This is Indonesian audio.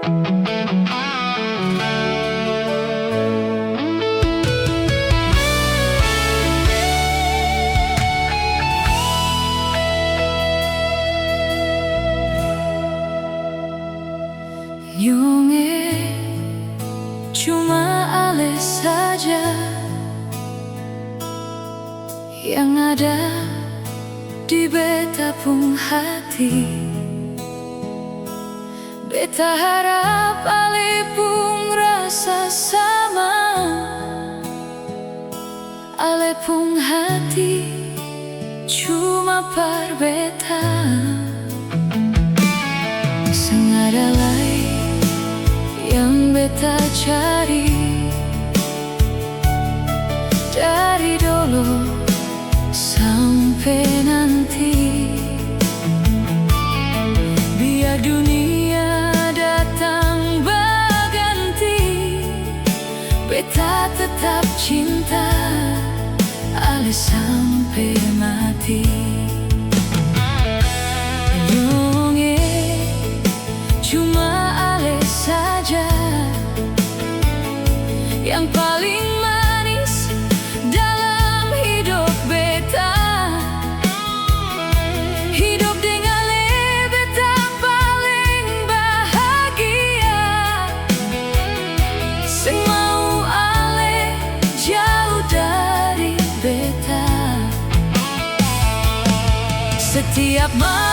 Nyonge cuma Ale saja yang ada di beta pung hati. Beta harap Ale pun rasa sama. Ale pun hati cuma par beta. Sengada lain yang beta cari dari dulu sampai nanti. Biar dunia datang berganti, beta tetap cinta Ale sampai mati. Nyonge cuma Ale saja yang paling manis dalam hidup beta. Hidup dengan Ale beta paling bahagia. Sing mau Ale jauh dari beta. Setiap malam